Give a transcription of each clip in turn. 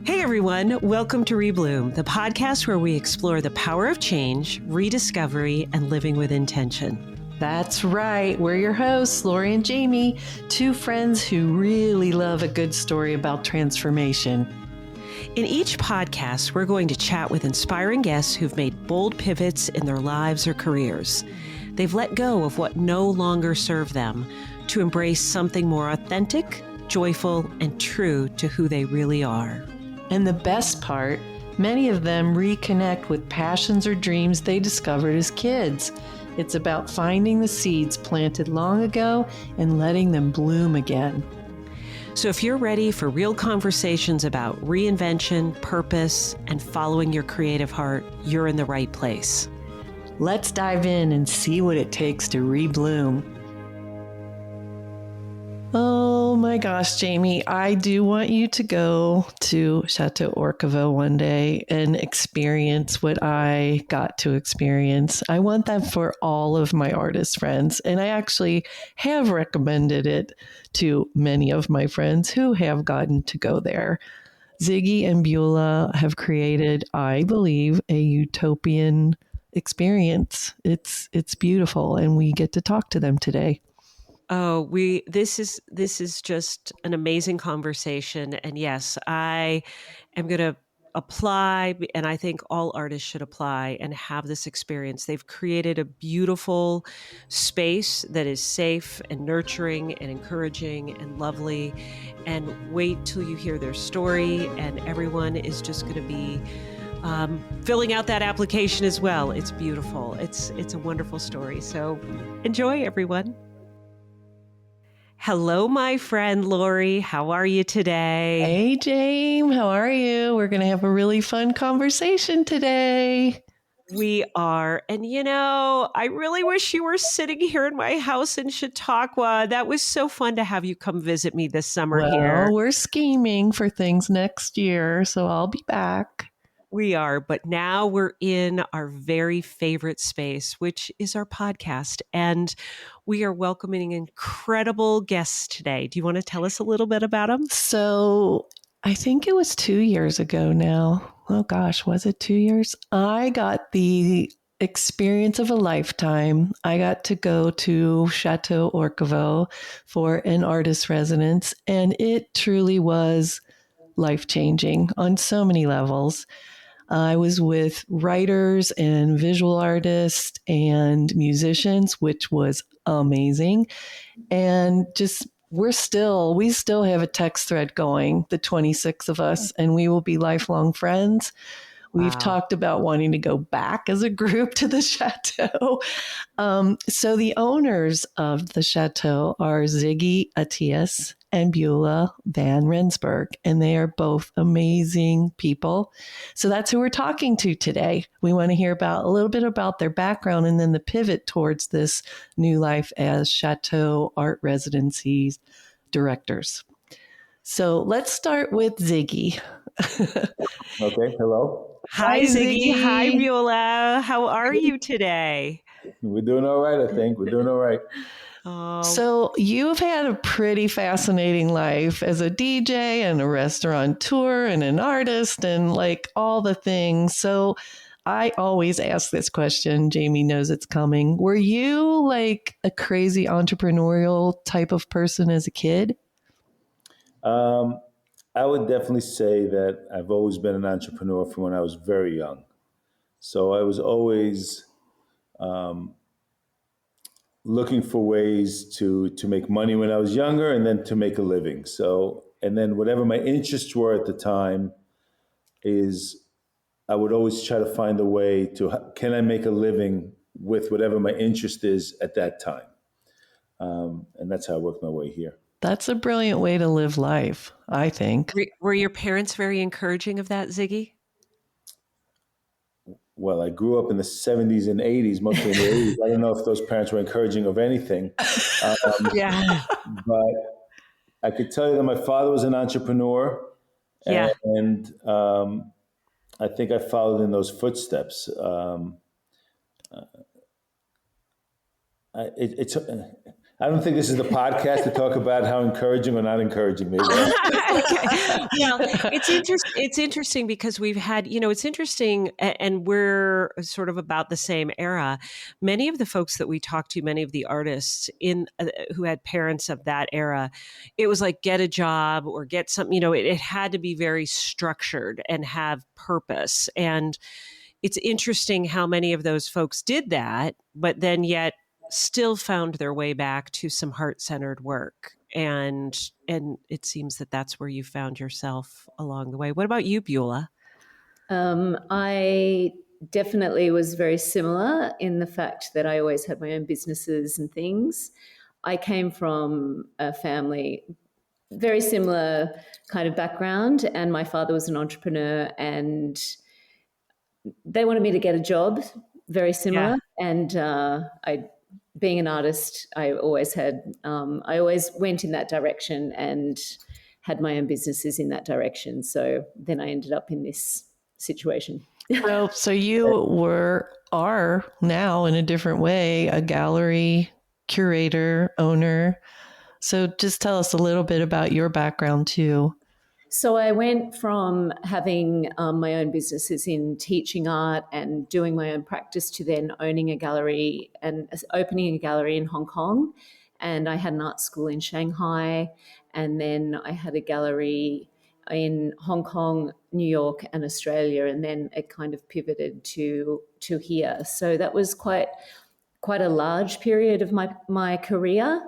Hey everyone, welcome to ReBloom, the podcast where we explore the power of change, rediscovery, and living with intention. That's right. We're your hosts, Lori and Jamie, two friends who really love a good story about transformation. In each podcast, we're going to chat with inspiring guests who've made bold pivots in their lives or careers. They've let go of what no longer served them to embrace something more authentic, joyful, and true to who they really are. And the best part, many of them reconnect with passions or dreams they discovered as kids. It's about finding the seeds planted long ago and letting them bloom again. So if you're ready for real conversations about reinvention, purpose, and following your creative heart, you're in the right place. Let's dive in and see what it takes to rebloom. Oh my gosh, Jamie, I do want you to go to Chateau Orcava one day and experience what I got to experience. I want that for all of my artist friends. And I actually have recommended it to many of my friends who have gotten to go there. Ziggy and Beulah have created, I believe, a utopian experience. It's beautiful, and we get to talk to them today. Oh, this is just an amazing conversation. And yes, I am going to apply, and I think all artists should apply and have this experience. They've created a beautiful space that is safe and nurturing and encouraging and lovely. And wait till you hear their story, and everyone is just going to be filling out that application as well. It's beautiful. It's a wonderful story. So enjoy, everyone. Hello, my friend Lori. How are you today? Hey, James. How are you? We're going to have a really fun conversation today. We are. And, I really wish you were sitting here in my house in Chautauqua. That was so fun to have you come visit me this summer here. We're scheming for things next year, so I'll be back. We are, but now we're in our very favorite space, which is our podcast. And we are welcoming incredible guests today. Do you want to tell us a little bit about them? So I think it was 2 years ago now. Oh gosh, was it 2 years? I got the experience of a lifetime. I got to go to Chateau Orcava for an artist residence, and it truly was life-changing on so many levels. I was with writers and visual artists and musicians, which was amazing. And just we still have a text thread going, the 26 of us, and we will be lifelong friends. We've talked about wanting to go back as a group to the chateau. So the owners of the chateau are Ziggy Attias and Beulah van Rensburg, and they are both amazing people. So that's who we're talking to today. We want to hear a little bit about their background and then the pivot towards this new life as Chateau Art Residency Directors. So let's start with Ziggy. Okay, hello. Hi, Ziggy. Hi, Beulah. How are you today? We're doing all right, I think. We're doing all right. So you've had a pretty fascinating life as a DJ and a restaurateur and an artist and like all the things. So I always ask this question. Jamie knows it's coming. Were you like a crazy entrepreneurial type of person as a kid? I would definitely say that I've always been an entrepreneur from when I was very young. So I was always looking for ways to make money when I was younger and then to make a living. So, and then whatever my interests were at the time is I would always try to find a way to, can I make a living with whatever my interest is at that time? And that's how I worked my way here. That's a brilliant way to live life, I think. Were your parents very encouraging of that, Ziggy? Well, I grew up in the 70s and 80s, mostly in the 80s. I don't know if those parents were encouraging of anything. Yeah. But I could tell you that my father was an entrepreneur. Yeah. And I think I followed in those footsteps. I don't think this is the podcast to talk about how encouraging or not encouraging they were. Okay. Well, it's interesting because we've had, it's interesting, and we're sort of about the same era. Many of the folks that we talked to, many of the artists who had parents of that era, it was like get a job or get something. It had to be very structured and have purpose. And it's interesting how many of those folks did that, but then yet still found their way back to some heart-centered work. And it seems that that's where you found yourself along the way. What about you, Beulah? I definitely was very similar in the fact that I always had my own businesses and things. I came from a family, very similar kind of background, and my father was an entrepreneur, and they wanted me to get a job, very similar. Yeah. And being an artist, I always went in that direction and had my own businesses in that direction. So then I ended up in this situation. So you are now in a different way, a gallery curator, owner. So just tell us a little bit about your background too. So I went from having my own businesses in teaching art and doing my own practice to then owning a gallery and opening a gallery in Hong Kong. And I had an art school in Shanghai. And then I had a gallery in Hong Kong, New York, and Australia. And then it kind of pivoted to here. So that was quite a large period of my career.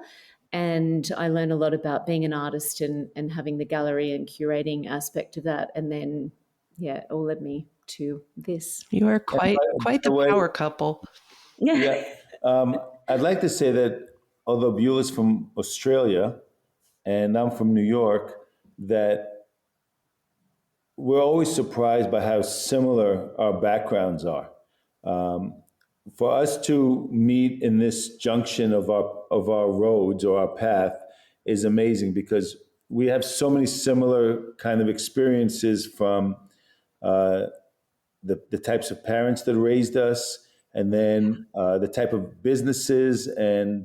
And I learned a lot about being an artist and having the gallery and curating aspect of that. And then, it all led me to this. You are quite the power couple. Yeah. I'd like to say that although Beulah's from Australia and I'm from New York, that we're always surprised by how similar our backgrounds are. For us to meet in this junction of our roads or our path is amazing because we have so many similar kind of experiences from the types of parents that raised us, and then the type of businesses and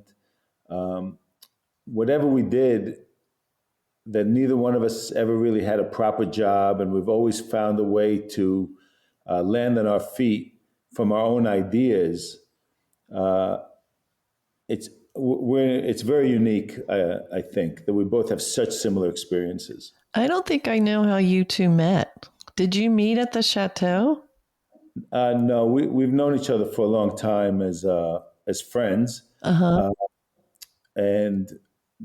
whatever we did, that neither one of us ever really had a proper job, and we've always found a way to land on our feet from our own ideas. It's very unique, I think, that we both have such similar experiences. I don't think I know how you two met. Did you meet at the chateau? No, we've known each other for a long time as friends. And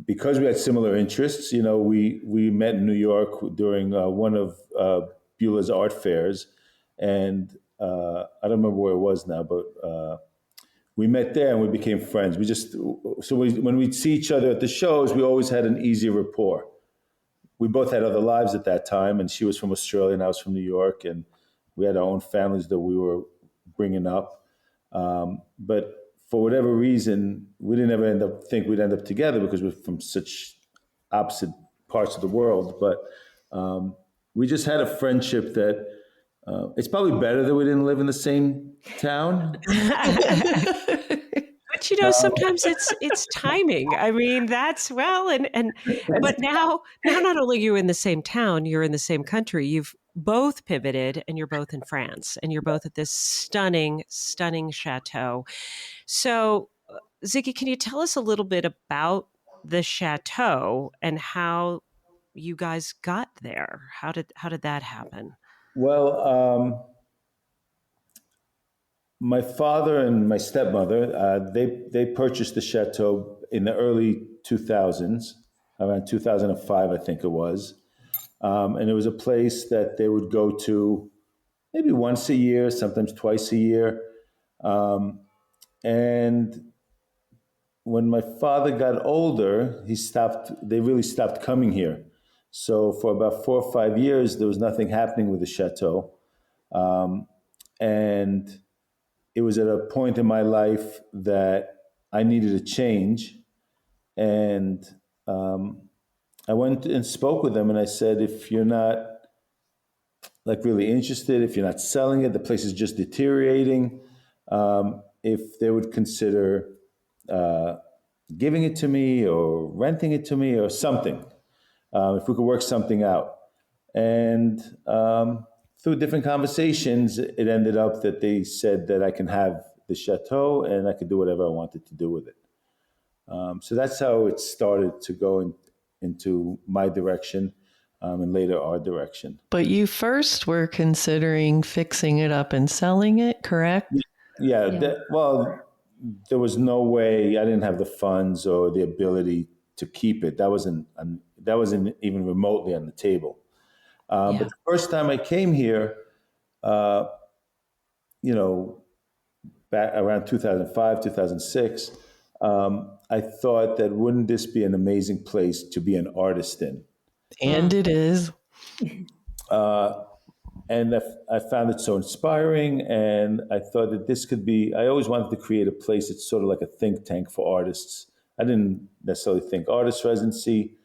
because we had similar interests, we met in New York during one of Beulah's art fairs, and I don't remember where it was now, but we met there and we became friends. When we'd see each other at the shows, we always had an easy rapport. We both had other lives at that time, and she was from Australia and I was from New York, and we had our own families that we were bringing up. But for whatever reason, we didn't ever think we'd end up together because we're from such opposite parts of the world. But we just had a friendship that it's probably better that we didn't live in the same town. But sometimes it's timing. I mean, but now not only are you in the same town, you're in the same country. You've both pivoted, and you're both in France, and you're both at this stunning, stunning chateau. So, Ziggy, can you tell us a little bit about the chateau and how you guys got there? How did that happen? Well, my father and my stepmother, they purchased the chateau in the early 2000s, around 2005, I think it was. And it was a place that they would go to maybe once a year, sometimes twice a year. And when my father got older, they really stopped coming here. So for about 4 or 5 years, there was nothing happening with the chateau. And it was at a point in my life that I needed a change. And I went and spoke with them, and I said, if you're not really interested, if you're not selling it, the place is just deteriorating, if they would consider giving it to me or renting it to me or something, if we could work something out. And through different conversations, it ended up that they said that I can have the chateau and I could do whatever I wanted to do with it. So that's how it started to go into my direction, and later our direction. But you first were considering fixing it up and selling it, correct? Yeah, Yeah. well, there was no way. I didn't have the funds or the ability to keep it. That wasn't even remotely on the table. Yeah. But the first time I came here, uh, you know, back around 2005, 2006, I thought that wouldn't this be an amazing place to be an artist in? And it is. Uh, and I found it so inspiring, and I thought that this could be. I always wanted to create a place that's sort of like a think tank for artists. I didn't necessarily think artist residency.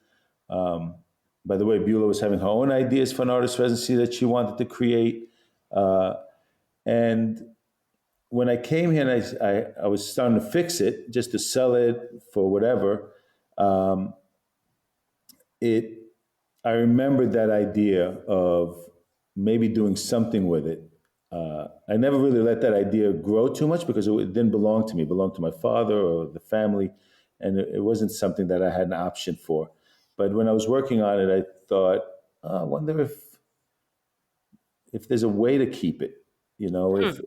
By the way, Beulah was having her own ideas for an artist residency that she wanted to create, and when I came here and I was starting to fix it just to sell it for whatever, um, it I remembered that idea of maybe doing something with it. I never really let that idea grow too much because it didn't belong to me. It belonged to my father or the family, and it wasn't something that I had an option for. But when I was working on it, I thought, oh, I wonder if there's a way to keep it. You know, if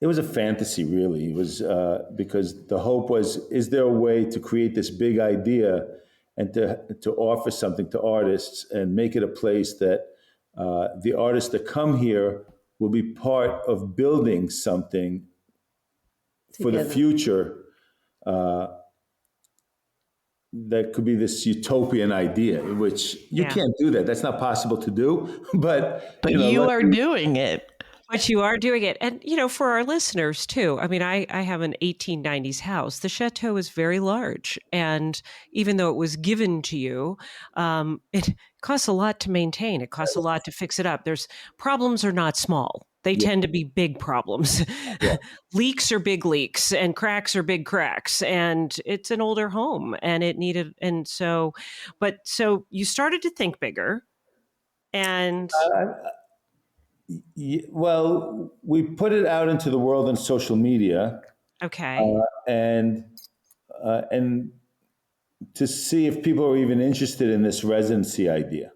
it was a fantasy, really. It was because the hope was: is there a way to create this big idea and to offer something to artists and make it a place that the artists that come here will be part of building something for the Together. future that could be this utopian idea, which you Yeah. can't do that. That's not possible to do. But But you know, are doing it. But you are doing it. And, for our listeners too, I mean, I have an 1890s house. The chateau is very large. And even though it was given to you, it costs a lot to maintain. It costs a lot to fix it up. Problems are not small. They Yeah. tend to be big problems. Yeah. Leaks are big leaks and cracks are big cracks. And it's an older home and it needed, so you started to think bigger and well, we put it out into the world on social media, okay. and to see if people are even interested in this residency idea.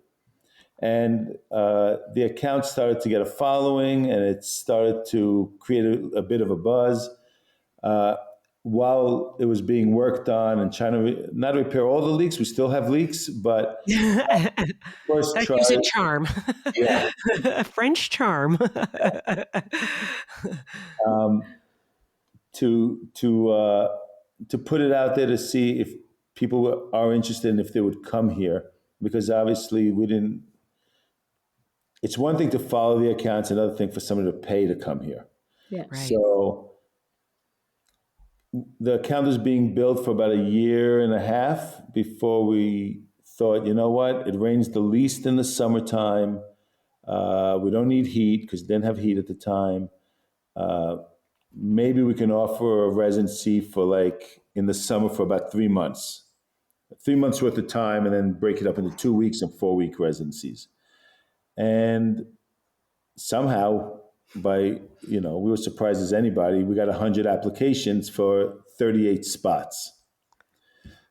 And the account started to get a following, and it started to create a bit of a buzz. While it was being worked on and trying to not repair all the leaks, we still have leaks, but first That try, gives it charm. yeah, French charm. to put it out there to see if people are interested and if they would come here, because obviously we didn't. It's one thing to follow the accounts, another thing for someone to pay to come here. Yeah. Right. So the account was being built for about a year and a half before we thought, you know what, it rains the least in the summertime. We don't need heat because we didn't have heat at the time. Maybe we can offer a residency for like in the summer for about 3 months, 3 months worth of time, and then break it up into 2 weeks and 4 week residencies. And somehow, we were surprised as anybody, we got 100 applications for 38 spots.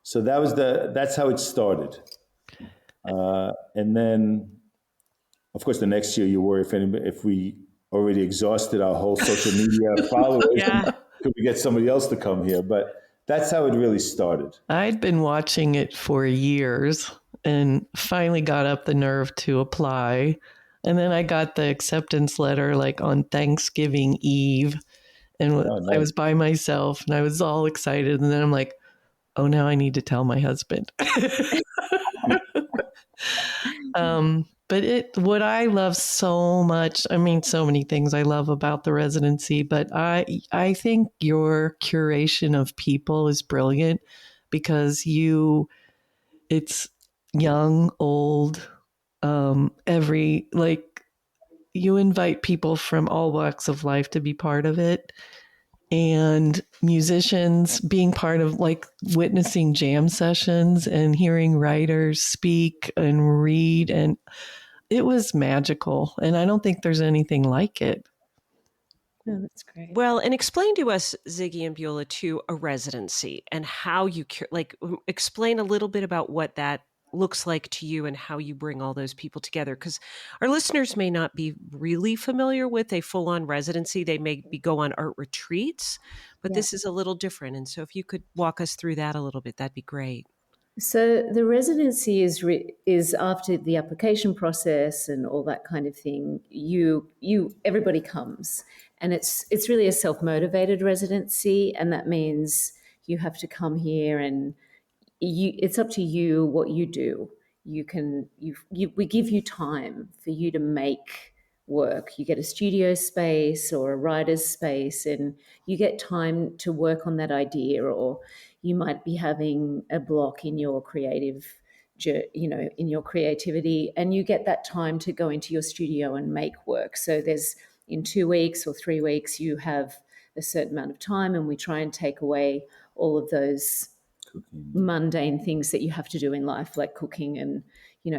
So that's how it started. And then, of course, the next year you worry if we already exhausted our whole social media followers, Yeah. could we get somebody else to come here? But that's how it really started. I'd been watching it for years and finally got up the nerve to apply. And then I got the acceptance letter like on Thanksgiving Eve. And I was by myself and I was all excited. And then I'm like, oh, now I need to tell my husband. But what I love so much, I mean, so many things I love about the residency, but I think your curation of people is brilliant because it's young, old, you invite people from all walks of life to be part of it. and musicians being part of like witnessing jam sessions and hearing writers speak and read. And it was magical. And I don't think there's anything like it. Oh, that's great. Well, and explain to us, Ziggy and Beulah, to a residency and how you explain a little bit about what that looks like to you and how you bring all those people together. Because our listeners may not be really familiar with a full-on residency. They may go on art retreats, but Yeah. this is a little different. And so if you could walk us through that a little bit, that'd be great. So the residency is after the application process and all that kind of thing. Everybody comes, and it's really a self-motivated residency, and that means you have to come here, and it's up to you what you do. We give you time for you to make work. You get a studio space or a writer's space, and you get time to work on that idea, or you might be having a block in your in your creativity, and you get that time to go into your studio and make work. So there's in 2 weeks or 3 weeks, you have a certain amount of time, and we try and take away all of those mundane things that you have to do in life, like cooking and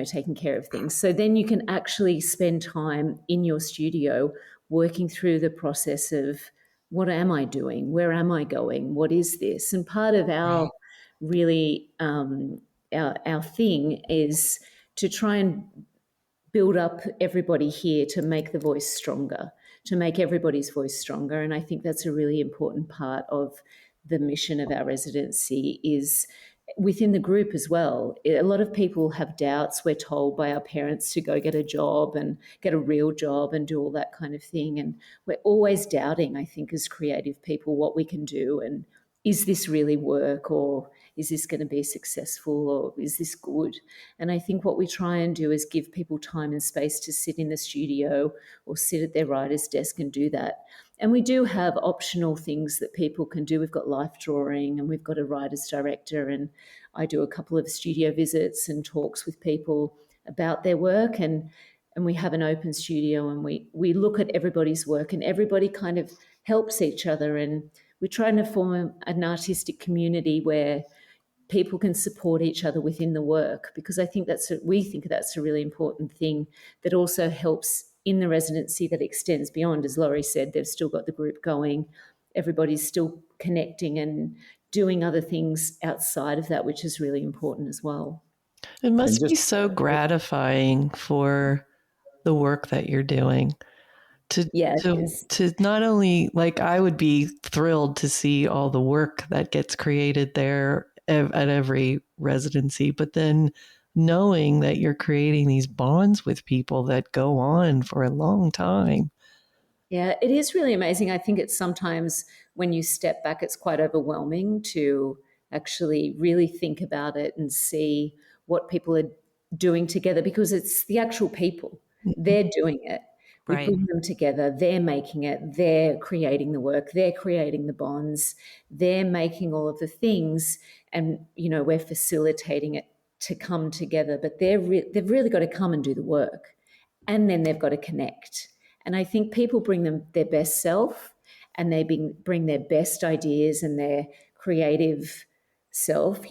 taking care of things. So then you can actually spend time in your studio working through the process of, what am I doing, where am I going, what is this? And part of our really our thing is to try and build up everybody here to make the voice stronger, to make everybody's voice stronger. And I think that's a really important part of the mission of our residency, is within the group as well. A lot of people have doubts. We're told by our parents to go get a job and get a real job and do all that kind of thing. And we're always doubting, I think, as creative people, what we can do, and is this really work, or is this going to be successful, or is this good? And I think what we try and do is give people time and space to sit in the studio or sit at their writer's desk and do that. And we do have optional things that people can do. We've got life drawing, and we've got a writer's director, and I do a couple of studio visits and talks with people about their work, and we have an open studio, and we look at everybody's work, and everybody kind of helps each other, and we're trying to form an artistic community where people can support each other within the work, because we think that's a really important thing that also helps in the residency, that extends beyond. As Laurie said, they've still got the group going. Everybody's still connecting and doing other things outside of that, which is really important as well. It must be so gratifying for the work that you're doing. To not only, like, I would be thrilled to see all the work that gets created there at every residency, but then knowing that you're creating these bonds with people that go on for a long time. Yeah, it is really amazing. I think it's sometimes, when you step back, it's quite overwhelming to actually really think about it and see what people are doing together, because it's the actual people. They're doing it. We bring them together. They're making it. They're creating the work. They're creating the bonds. They're making all of the things, and we're facilitating it to come together. But they've really got to come and do the work, and then they've got to connect. And I think people bring their best self, and they bring their best ideas and their creative self,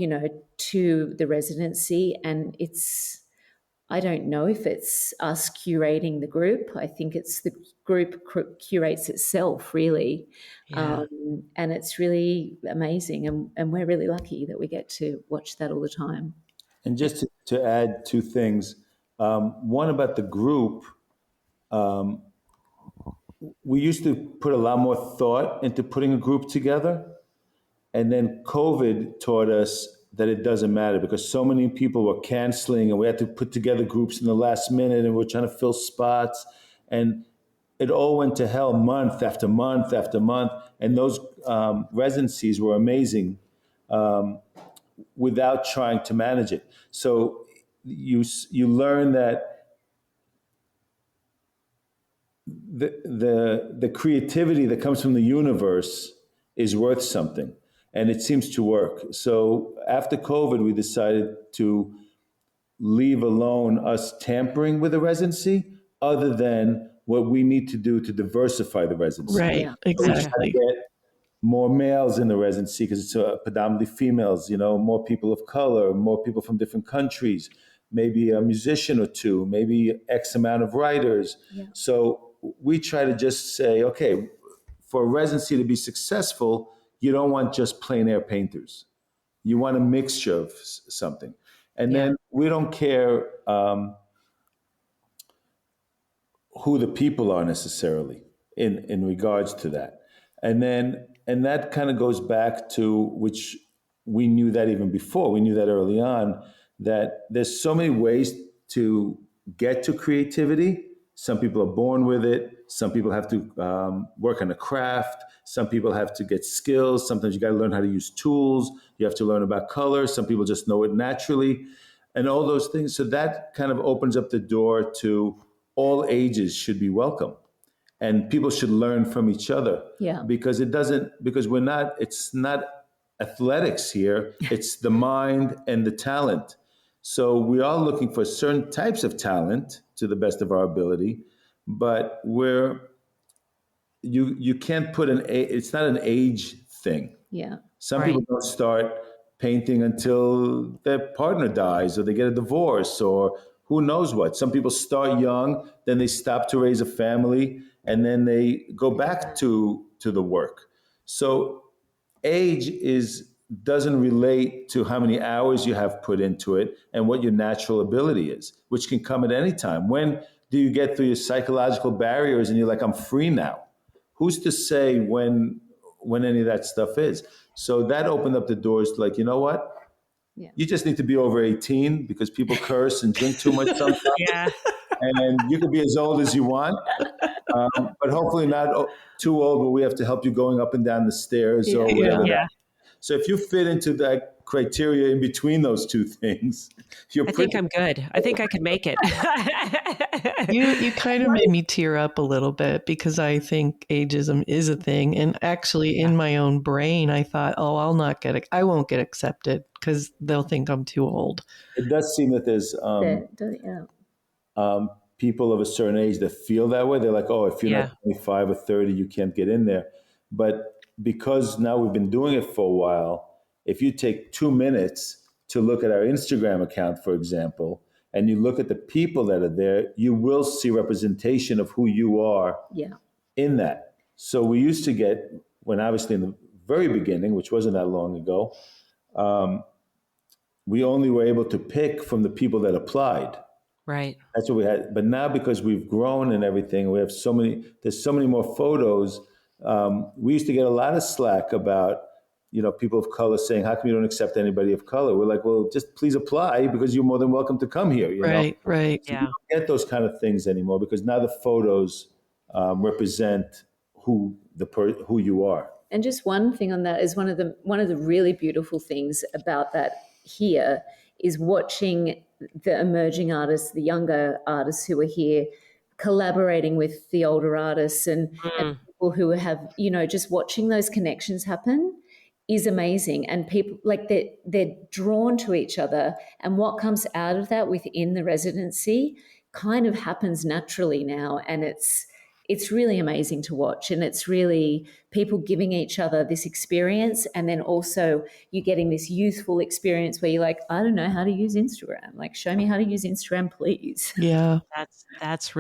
to the residency, and I don't know if it's us curating the group. I think it's the group curates itself, really. Yeah. And it's really amazing. And we're really lucky that we get to watch that all the time. And just to add two things. One about the group. We used to put a lot more thought into putting a group together. And then COVID taught us that it doesn't matter, because so many people were canceling, and we had to put together groups in the last minute, and we're trying to fill spots. And it all went to hell month after month after month. And those residencies were amazing without trying to manage it. So you learn that the creativity that comes from the universe is worth something, and it seems to work. So after COVID, we decided to leave alone us tampering with the residency, other than what we need to do to diversify the residency. Right, exactly. more males in the residency because it's predominantly females, more people of color, more people from different countries, maybe a musician or two, maybe X amount of writers. Yeah. So we try to just say, okay, for a residency to be successful, you don't want just plein air painters. You want a mixture of something. And then we don't care who the people are necessarily in regards to that. And that kind of goes back to, which we knew that even before, we knew that early on, that there's so many ways to get to creativity. Some people are born with it. Some people have to work on a craft. Some people have to get skills. Sometimes you got to learn how to use tools. You have to learn about color. Some people just know it naturally, and all those things. So that kind of opens up the door to all ages should be welcome, and people should learn from each other. Yeah. Because it's not athletics here. It's the mind and the talent. So we are looking for certain types of talent to the best of our ability, but you can't put it's not an age thing. Yeah. Some people don't start painting until their partner dies or they get a divorce or who knows what. Some people start young, then they stop to raise a family, and then they go back to the work. So age doesn't relate to how many hours you have put into it and what your natural ability is, which can come at any time. When do you get through your psychological barriers and you're like, I'm free now? Who's to say when any of that stuff is? So that opened up the doors to like, you know what? Yeah. You just need to be over 18 because people curse and drink too much sometimes. Yeah. And you can be as old as you want, but hopefully not too old where we have to help you going up and down the stairs or whatever. Yeah. So if you fit into that criteria in between those two things, I think I'm good. I think I can make it. You kind of made me tear up a little bit because I think ageism is a thing. And actually in my own brain, I thought, oh, I won't get accepted because they'll think I'm too old. It does seem that there's people of a certain age that feel that way. They're like, oh, if you're not 25 or 30, you can't get in there. But because now we've been doing it for a while, if you take 2 minutes to look at our Instagram account, for example, and you look at the people that are there, you will see representation of who you are in that. So we used to get, when obviously in the very beginning, which wasn't that long ago, we only were able to pick from the people that applied. Right. That's what we had. But now because we've grown and everything, we have there's so many more photos. We used to get a lot of slack about, people of color saying, how come you don't accept anybody of color? We're like, well, just please apply because you're more than welcome to come here. Right. So you don't get those kind of things anymore because now the photos represent who you are. And just one thing on that is one of the really beautiful things about that here is watching the emerging artists, the younger artists who are here, collaborating with the older artists and people who have, just watching those connections happen is amazing. And people like they're drawn to each other. And what comes out of that within the residency kind of happens naturally now. And it's really amazing to watch. And it's really people giving each other this experience. And then also you getting this youthful experience where you're like, I don't know how to use Instagram. Like, show me how to use Instagram, please. Yeah. That's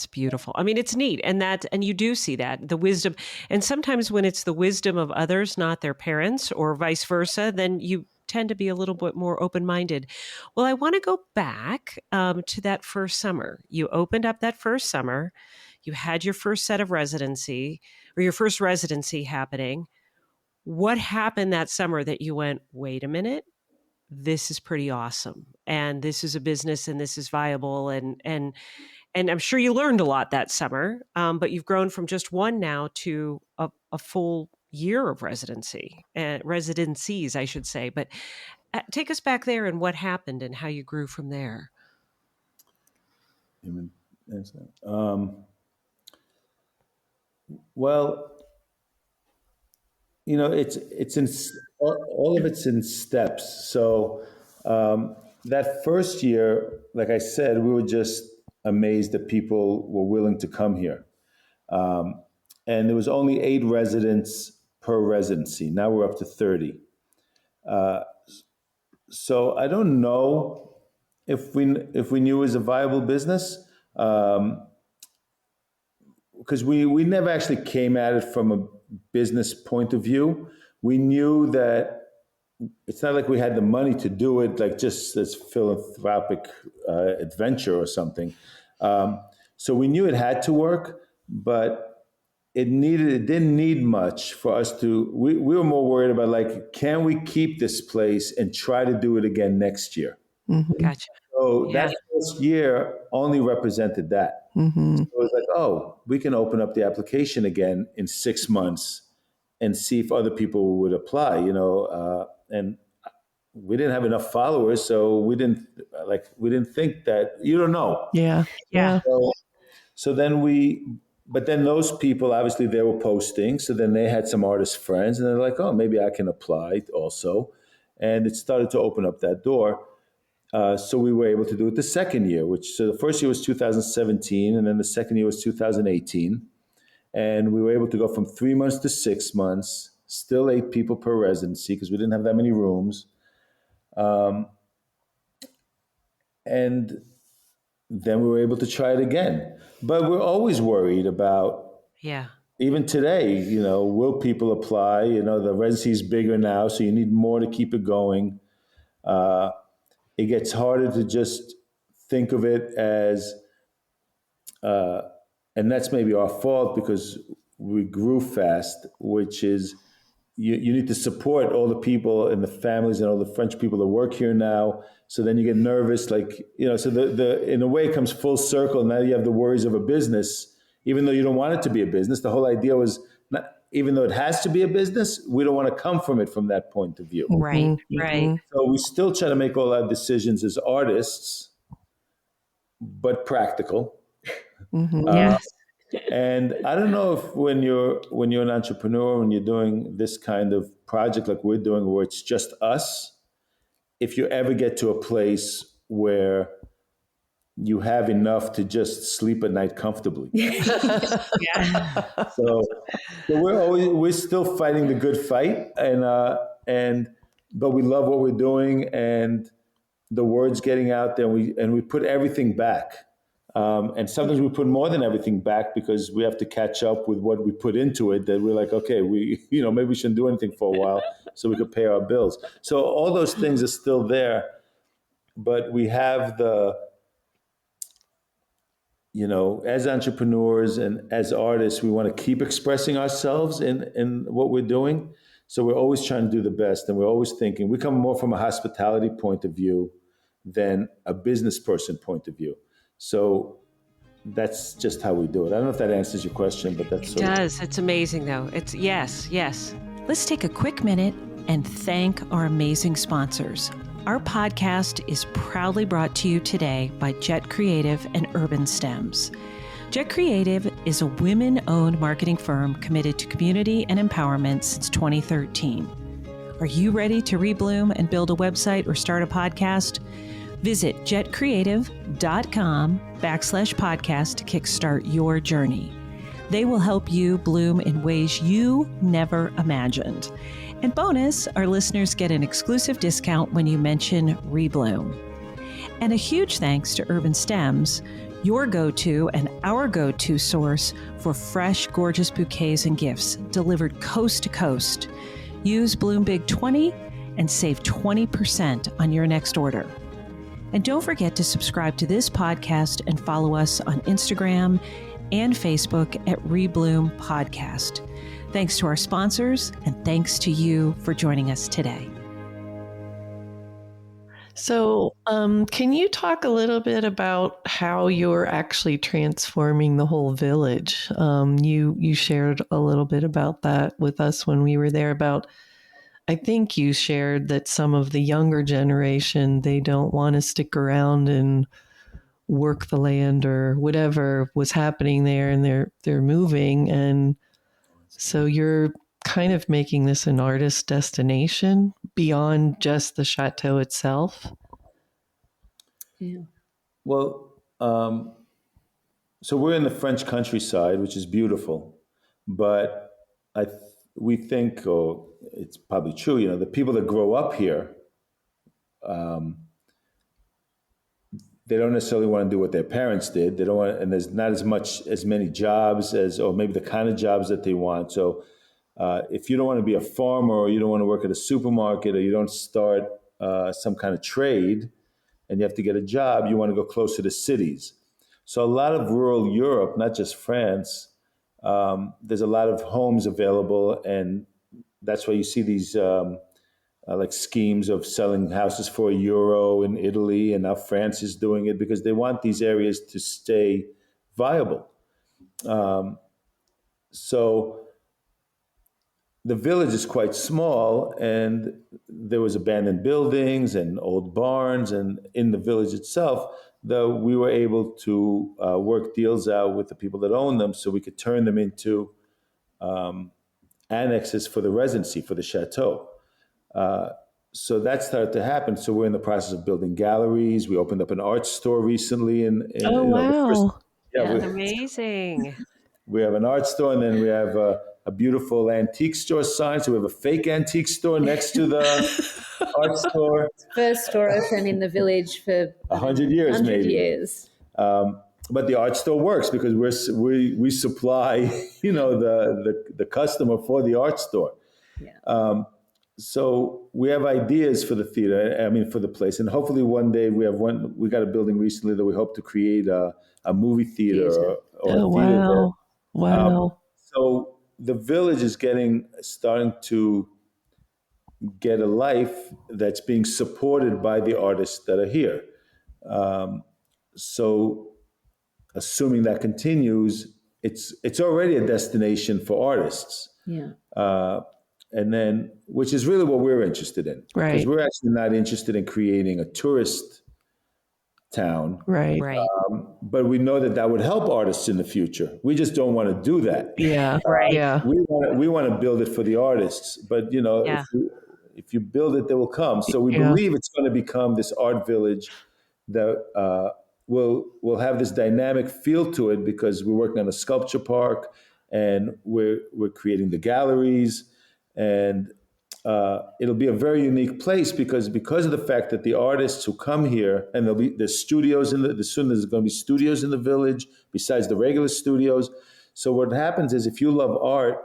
beautiful. I mean, it's neat. And you do see that, the wisdom. And sometimes when it's the wisdom of others, not their parents or vice versa, then you tend to be a little bit more open-minded. Well, I want to go back to that first summer. You opened up that first summer. You had your first set of residency or your first residency happening. What happened that summer that you went, wait a minute, this is pretty awesome. And this is a business and this is viable. And I'm sure you learned a lot that summer, but you've grown from just one now to a full year of residencies, I should say. But take us back there and what happened and how you grew from there. Well, it's in all of it's in steps. So that first year, like I said, we were just amazed that people were willing to come here, and there was only 8 residents per residency. Now we're up to 30. So I don't know if we knew it was a viable business, because we never actually came at it from a business point of view. We knew that it's not like we had the money to do it, like just as philanthropic adventure or something. So we knew it had to work, but it didn't need much for us to. We were more worried about, like, can we keep this place and try to do it again next year? Gotcha. So Yeah. that first year only represented that. So it was like, oh, we can open up the application again in 6 months and see if other people would apply, and we didn't have enough followers, so we didn't think that, you don't know. Yeah. Yeah. So but then those people, obviously they were posting, so then they had some artist friends, and they're like, oh, maybe I can apply also. And it started to open up that door. So we were able to do it the second year, so the first year was 2017, and then the second year was 2018. And we were able to go from 3 months to 6 months, still 8 people per residency because we didn't have that many rooms. And then we were able to try it again. But we're always worried about, Yeah. even today, will people apply? The residency is bigger now, so you need more to keep it going. It gets harder to just think of it as, and that's maybe our fault because we grew fast, which is you need to support all the people and the families and all the French people that work here now. So then you get nervous, so the in a way it comes full circle. Now you have the worries of a business, even though you don't want it to be a business. The whole idea was, not, even though it has to be a business, we don't want to come from it from that point of view. Right. Right. So we still try to make all our decisions as artists, but practical. Yes. And I don't know if when you're an entrepreneur, when you're doing this kind of project like we're doing, where it's just us, if you ever get to a place where you have enough to just sleep at night comfortably. Yeah. So we're still fighting the good fight, but we love what we're doing, and the word's getting out there, and we put everything back. And sometimes we put more than everything back because we have to catch up with what we put into it, that we're like, okay, maybe we shouldn't do anything for a while so we could pay our bills. So all those things are still there, but we have as entrepreneurs and as artists, we want to keep expressing ourselves in what we're doing. So we're always trying to do the best, and we're always thinking, we come more from a hospitality point of view than a business person point of view. So that's just how we do it. I don't know if that answers your question, but that's It does. It's amazing, though. It's yes. Let's take a quick minute and thank our amazing sponsors. Our podcast is proudly brought to you today by Jet Creative and Urban Stems. Jet Creative is a women-owned marketing firm committed to community and empowerment since 2013. Are you ready to rebloom and build a website or start a podcast? Visit jetcreative.com/podcast to kickstart your journey. They will help you bloom in ways you never imagined. And bonus, our listeners get an exclusive discount when you mention ReBloom. And a huge thanks to Urban Stems, your go-to and our go-to source for fresh, gorgeous bouquets and gifts delivered coast to coast. Use Bloom Big 20 and save 20% on your next order. And don't forget to subscribe to this podcast and follow us on Instagram and Facebook at ReBloom Podcast. Thanks to our sponsors, and thanks to you for joining us today. So, can you talk a little bit about how you're actually transforming the whole village? You shared a little bit about that with us when we were there. I think you shared that some of the younger generation, they don't want to stick around and work the land or whatever was happening there, and they're moving, and so you're kind of making this an artist destination beyond just the chateau itself. Yeah. Well, so we're in the French countryside, which is beautiful, but we think, or it's probably true, the people that grow up here, they don't necessarily want to do what their parents did. They don't want, and there's not as many jobs or maybe the kind of jobs that they want. So if you don't want to be a farmer, or you don't want to work at a supermarket, or you don't start some kind of trade, and you have to get a job, you want to go closer to cities. So a lot of rural Europe, not just France, there's a lot of homes available, and that's why you see these like schemes of selling houses for €1 in Italy, and now France is doing it because they want these areas to stay viable. So the village is quite small, and there was abandoned buildings and old barns, and in the village itself, though we were able to work deals out with the people that own them, so we could turn them into annexes for the residency, for the chateau. So that started to happen. So we're in the process of building galleries. We opened up an art store recently, Oh, wow. That's amazing. We have an art store, and then we have a beautiful antique store sign. So we have a fake antique store next to the art store. First store open in the village for 100 years, 100 maybe. years. But the art store works because we supply, the customer for the art store. Yeah. So we have ideas for the theater. I mean, for the place, and hopefully one day we got a building recently that we hope to create a movie theater or a theater wow. there. Wow. So the village is starting to get a life that's being supported by the artists that are here. So assuming that continues, it's already a destination for artists. Yeah. And then, which is really what we're interested in. Right. Because we're actually not interested in creating a tourist town. Right. Right. But we know that would help artists in the future. We just don't want to do that. Yeah. Right. Yeah. We want to build it for the artists. But, Yeah. if you build it, they will come. So we believe it's going to become this art village that will have this dynamic feel to it, because we're working on a sculpture park, and we're creating the galleries. And it'll be a very unique place because of the fact that the artists who come here, and there's studios soon there's going to be studios in the village besides the regular studios. So what happens is, if you love art,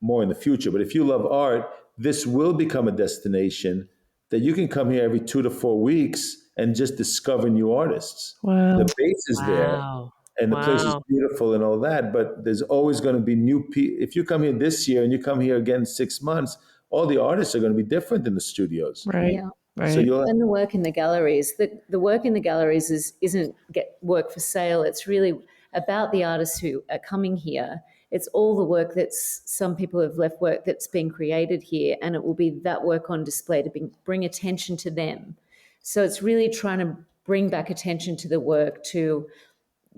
more in the future, but if you love art, this will become a destination that you can come here every 2 to 4 weeks and just discover new artists. Wow. The base is there. Wow. And the place is beautiful and all that, but there's always going to be new people. If you come here this year and you come here again in 6 months, all the artists are going to be different in the studios. Right. Yeah. Right. So And the work in the galleries, the work in the galleries isn't work for sale. It's really about the artists who are coming here. It's all the work some people have left work that's been created here, and it will be that work on display to bring attention to them. So it's really trying to bring back attention to the work, to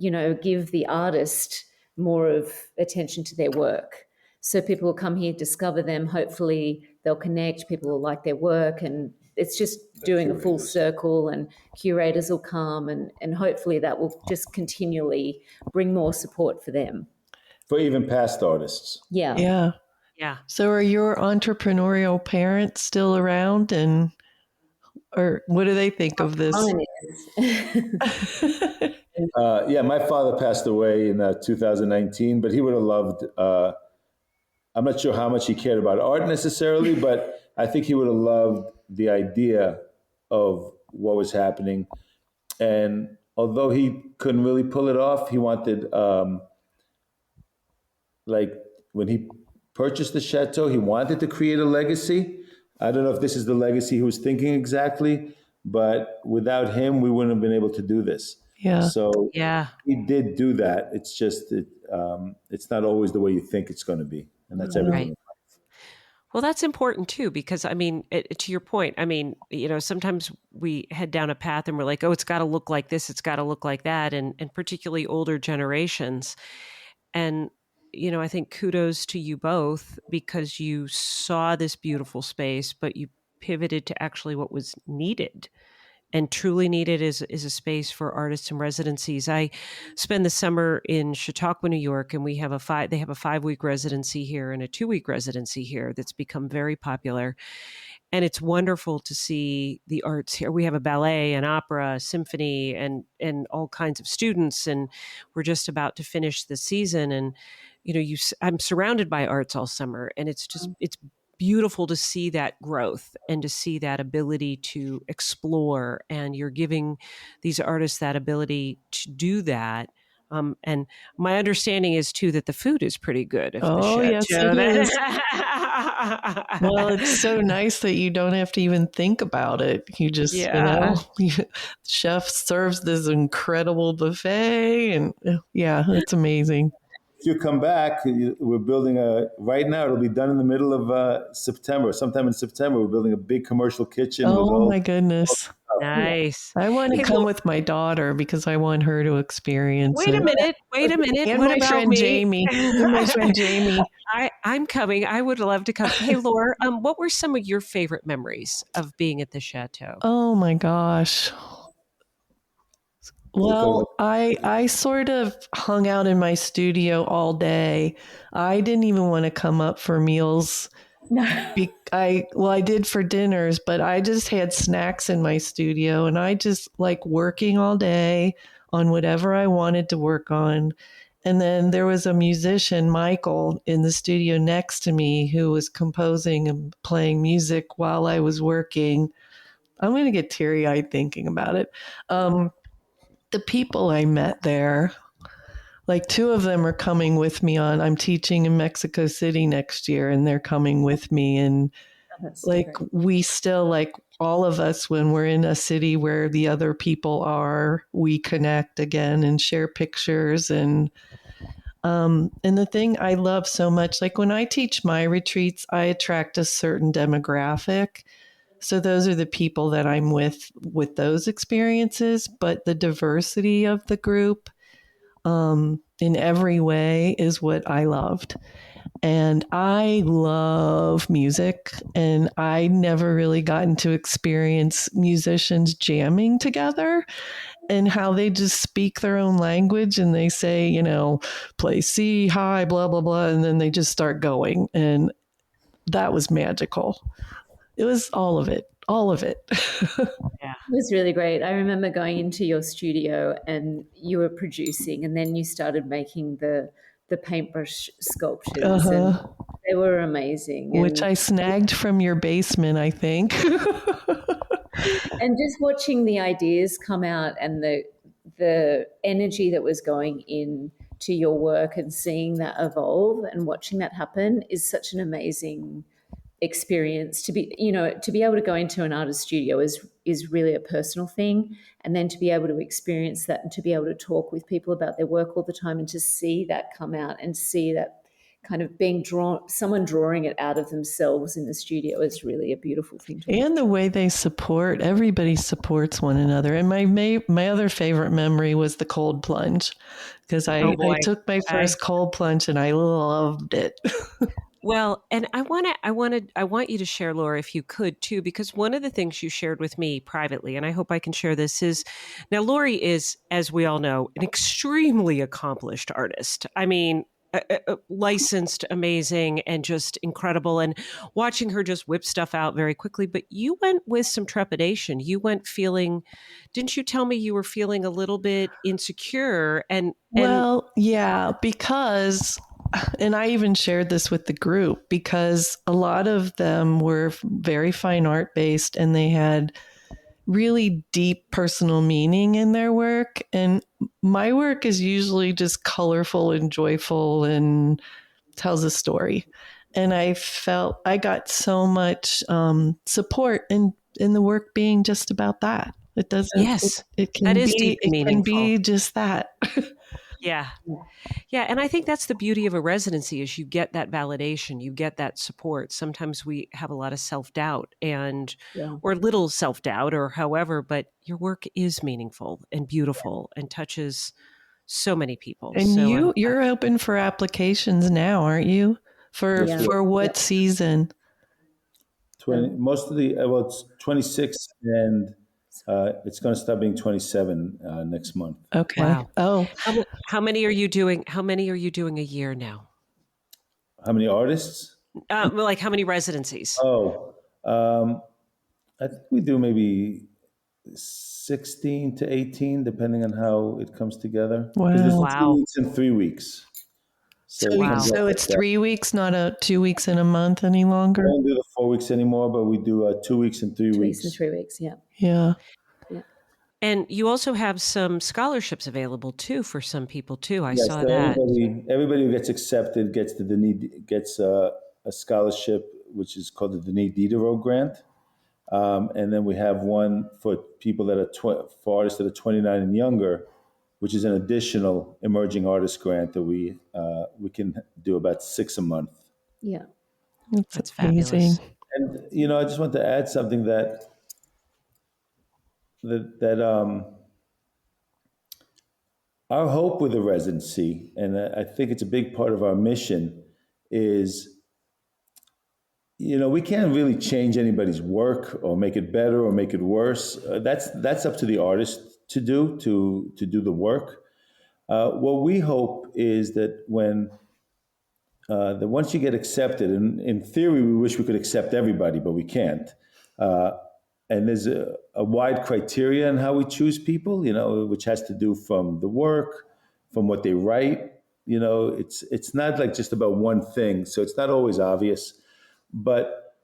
give the artist more of attention to their work. So people will come here, discover them. Hopefully they'll connect. People will like their work, and it's just doing a full circle, and curators will come, and hopefully that will just continually bring more support for them. For even past artists. Yeah. Yeah. Yeah. So are your entrepreneurial parents still around, or what do they think of this? Mine is. Yeah, my father passed away in 2019, but he would have loved, I'm not sure how much he cared about art necessarily, but I think he would have loved the idea of what was happening. And although he couldn't really pull it off, he wanted, like when he purchased the chateau, he wanted to create a legacy. I don't know if this is the legacy he was thinking exactly, but without him, we wouldn't have been able to do this. Yeah. So Yeah. he did do that. It's just it's not always the way you think it's going to be, and that's everything. Right. Well, that's important too, because I mean, to your point, I mean, sometimes we head down a path and we're like, oh, it's got to look like this, it's got to look like that, and particularly older generations. And I think kudos to you both, because you saw this beautiful space, but you pivoted to actually what was needed. and truly needed is a space for artists and residencies. I spend the summer in Chautauqua, New York, and they have a 5-week residency here and a 2-week residency here that's become very popular. And it's wonderful to see the arts here. We have a ballet, an opera, a symphony, and all kinds of students. And we're just about to finish the season. And I'm surrounded by arts all summer, and it's beautiful to see that growth and to see that ability to explore. And you're giving these artists that ability to do that. And my understanding is too that the food is pretty good. Oh, yes, it is. Well, it's so nice that you don't have to even think about it. You just, chef serves this incredible buffet, and it's amazing. If you come back, we're building right now, it'll be done in the middle of September. Sometime in September, we're building a big commercial kitchen. Oh, my goodness. Nice. I want to come with my daughter because I want her to experience Wait a minute. And what my about friend me? Jamie. And my friend Jamie. I'm coming. I would love to come. Hey, Laura, what were some of your favorite memories of being at the Chateau? Oh, my gosh. Well, I sort of hung out in my studio all day. I didn't even want to come up for meals. No. I did for dinners, but I just had snacks in my studio, and I just like working all day on whatever I wanted to work on. And then there was a musician, Michael, in the studio next to me who was composing and playing music while I was working. I'm going to get teary-eyed thinking about it. The people I met there, like 2 of them are coming with me I'm teaching in Mexico City next year, and they're coming with me. And we still, like all of us, when we're in a city where the other people are, we connect again and share pictures. And the thing I love so much, like when I teach my retreats, I attract a certain demographic. So those are the people that I'm with those experiences, but the diversity of the group in every way is what I loved. And I love music, and I never really gotten to experience musicians jamming together and how they just speak their own language and they say, play C, high, blah, blah, blah, and then they just start going. And that was magical. It was all of it. Yeah. It was really great. I remember going into your studio and you were producing, and then you started making the paintbrush sculptures, and they were amazing. Which I snagged from your basement, I think. And just watching the ideas come out and the energy that was going in to your work and seeing that evolve and watching that happen is such an amazing experience. To be able to go into an artist studio is really a personal thing, and then to be able to experience that and to be able to talk with people about their work all the time and to see that come out and see that kind of being someone drawing it out of themselves in the studio is really a beautiful thing to watch. And the way they everybody supports one another. And my other favorite memory was the cold plunge, because I took my first cold plunge and I loved it. Well, and I want you to share, Laura, if you could too, because one of the things you shared with me privately, and I hope I can share this, is now Lori is, as we all know, an extremely accomplished artist. I mean, licensed, amazing, and just incredible. And watching her just whip stuff out very quickly. But you went with some trepidation. You went feeling, didn't you tell me you were feeling a little bit insecure? Well, yeah, because, and I even shared this with the group, because a lot of them were very fine art based and they had really deep personal meaning in their work. And my work is usually just colorful and joyful and tells a story. And I felt I got so much support in the work being just about that. It doesn't. Yes, it can that is be. deep and it meaningful. can be just that. Yeah. Yeah. And I think that's the beauty of a residency is you get that validation, you get that support. Sometimes we have a lot of self-doubt or little self-doubt or however, but your work is meaningful and beautiful and touches so many people. And so you're open for applications now, aren't you? For what season? Most of the, it's 26 and It's going to start being 27 next month. Okay. Wow. Oh, How many are you doing? How many are you doing a year now? How many artists? Like how many residencies? Oh, I think we do maybe 16 to 18, depending on how it comes together. Because there's wow. 2 weeks Wow. and 3 weeks. So So, it comes so out it's like that. 3 weeks, not 2 weeks in a month any We longer. don't do the 4 weeks anymore, but we do 2 weeks and 3 2 weeks. weeks and 3 weeks. Yeah. Yeah. Yeah. And you also have some scholarships available too for some people too. I Yes, saw so that. everybody who gets accepted gets a scholarship, which is called the Denis Diderot grant. And then we have one for people that are for artists that are 29 and younger, which is an additional emerging artist grant that we can do about 6 a month. Yeah. That's amazing. fabulous. And I just want to add something that our hope with the residency, and I think it's a big part of our mission, is we can't really change anybody's work or make it better or make it worse. That's up to the artist to do the work. What we hope is that that once you get accepted, and in theory, we wish we could accept everybody, but we can't. And there's a wide criteria in how we choose people, which has to do from the work, from what they write. It's not like just about one thing, so it's not always obvious. But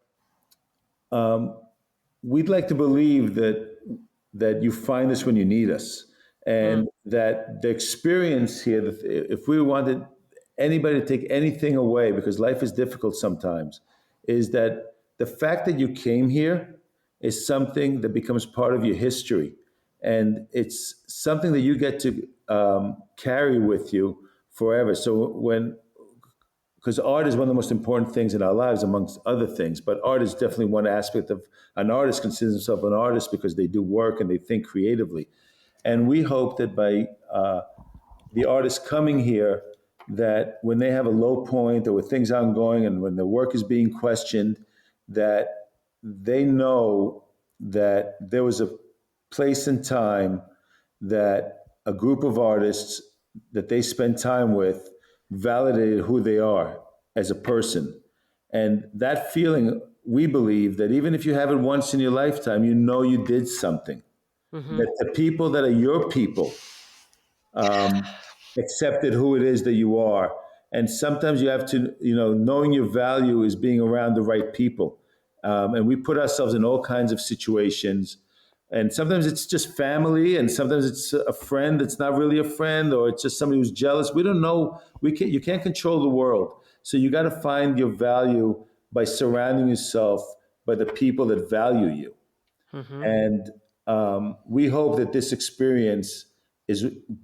we'd like to believe that you find us when you need us, and that the experience here, if we wanted anybody to take anything away, because life is difficult sometimes, is that the fact that you came here is something that becomes part of your history, and it's something that you get to carry with you forever. So because art is one of the most important things in our lives, amongst other things. But art is definitely one aspect of an artist considers himself an artist because they do work and they think creatively. And we hope that by the artists coming here, that when they have a low point or when things aren't going and when their work is being questioned, that they know that there was a place and time that a group of artists that they spend time with validated who they are as a person. And that feeling, we believe that even if you have it once in your lifetime, you did something. Mm-hmm. That the people that are your people accepted who it is that you are. And sometimes you have to, knowing your value is being around the right people. And we put ourselves in all kinds of situations. And sometimes it's just family, and sometimes it's a friend that's not really a friend, or it's just somebody who's jealous. We don't know. You can't control the world. So you got to find your value by surrounding yourself by the people that value you. Mm-hmm. And we hope that this experience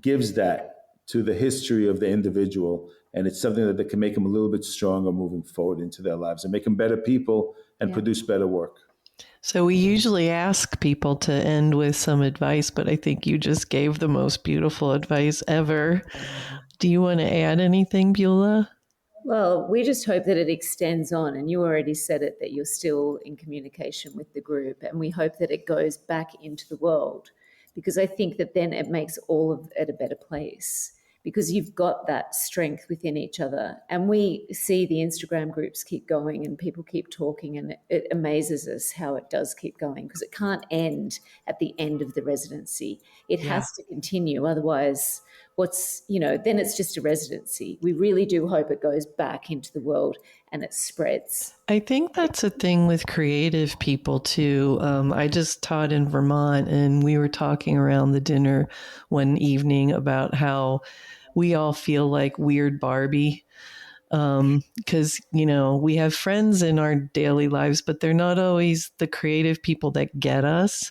gives that to the history of the individual, and it's something that can make them a little bit stronger moving forward into their lives and make them better people and produce better work. So we usually ask people to end with some advice, but I think you just gave the most beautiful advice ever. Do you want to add anything, Beulah? Well, we just hope that it extends on, and you already said it, that you're still in communication with the group, and we hope that it goes back into the world, because I think that then it makes all of it a better place, because you've got that strength within each other. And we see the Instagram groups keep going and people keep talking, and it amazes us how it does keep going, because it can't end at the end of the residency. It has to continue. Otherwise, then it's just a residency. We really do hope it goes back into the world and it spreads. I think that's a thing with creative people too. I just taught in Vermont, and we were talking around the dinner one evening about how we all feel like weird Barbie, because we have friends in our daily lives, but they're not always the creative people that get us.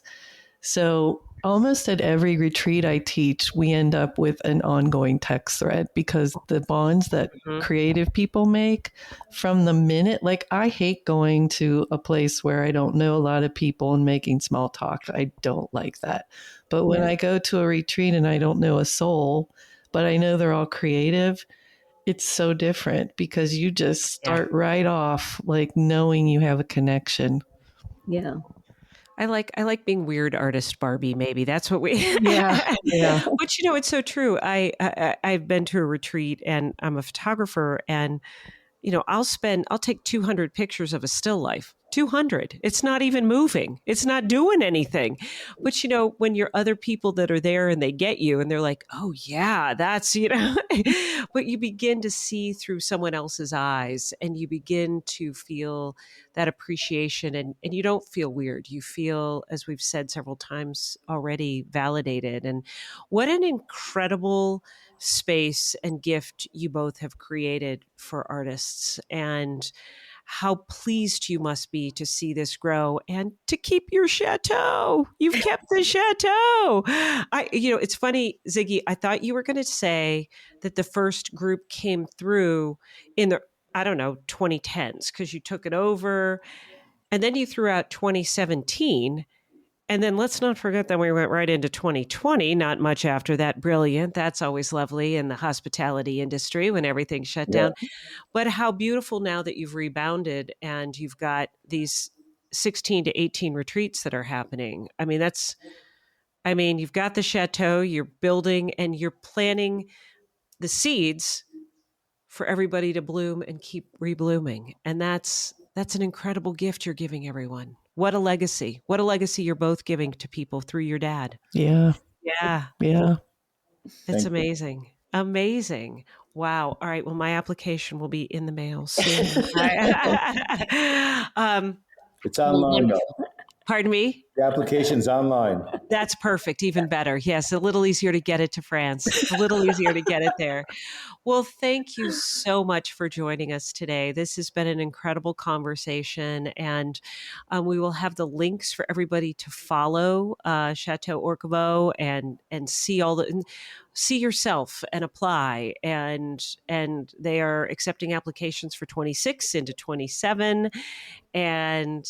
So almost at every retreat I teach, we end up with an ongoing text thread, because the bonds that creative people make from the minute, like I hate going to a place where I don't know a lot of people and making small talk. I don't like that. But when I go to a retreat and I don't know a soul, but I know they're all creative, it's so different, because you just start right off like knowing you have a connection. Yeah. I like being weird artist Barbie. Maybe that's what we. Yeah. Yeah. But it's so true. I've been to a retreat, and I'm a photographer, and I'll take 200 pictures of a still life. 200. It's not even moving. It's not doing anything. But when you're other people that are there and they get you and they're like, oh yeah, that's, but you begin to see through someone else's eyes, and you begin to feel that appreciation, and you don't feel weird. You feel, as we've said several times already, validated. And what an incredible space and gift you both have created for artists, and how pleased you must be to see this grow and to keep your chateau. You've kept the chateau. It's funny, Ziggy, I thought you were going to say that the first group came through in the, 2010s, because you took it over, and then you threw out 2017. And then let's not forget that we went right into 2020, not much after that. Brilliant. That's always lovely in the hospitality industry when everything shut down. But how beautiful now that you've rebounded and you've got these 16 to 18 retreats that are happening. You've got the chateau, you're building, and you're planting the seeds for everybody to bloom and keep reblooming. And that's an incredible gift you're giving everyone. What a legacy. What a legacy you're both giving to people through your dad. Yeah. Yeah. Yeah. It's amazing. Amazing. Wow. All right. Well, my application will be in the mail soon. It's online though. Pardon me? The application's online. That's perfect. Even better. Yes. A little easier to get it to France. A little easier to get it there. Well, thank you so much for joining us today. This has been an incredible conversation, and we will have the links for everybody to follow Chateau Orcava and see see yourself and apply. And they are accepting applications for 26 into 27. And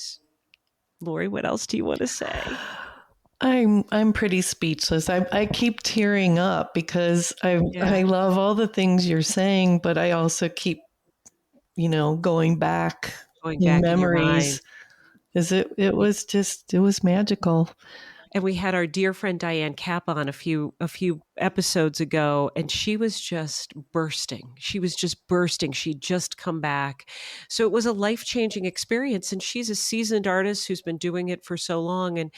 Lori, what else do you want to say? I'm pretty speechless. I keep tearing up because I love all the things you're saying, but I also keep, going back in memories. Because it was magical. And we had our dear friend Diane Kapp on a few episodes ago, and she was just bursting. She'd just come back. So it was a life-changing experience, and she's a seasoned artist who's been doing it for so long.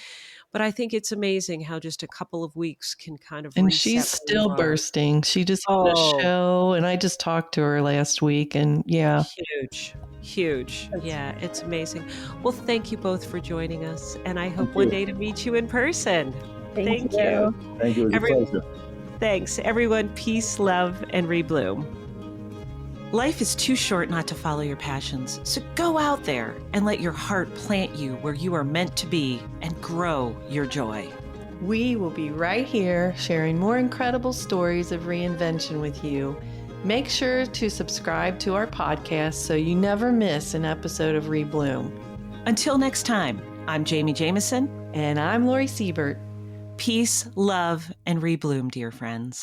But I think it's amazing how just a couple of weeks can kind of and she's still bursting. She just had a show, and I just talked to her last week, and huge. Yeah, it's amazing. Well, thank you both for joining us, and I hope one day to meet you in person. Thank you. Thank you. It was a pleasure. Thanks, everyone. Peace, love, and rebloom. Life is too short not to follow your passions, so go out there and let your heart plant you where you are meant to be and grow your joy. We will be right here sharing more incredible stories of reinvention with you. Make sure to subscribe to our podcast so you never miss an episode of ReBloom. Until next time, I'm Jamie Jameson. And I'm Lori Siebert. Peace, love, and rebloom, dear friends.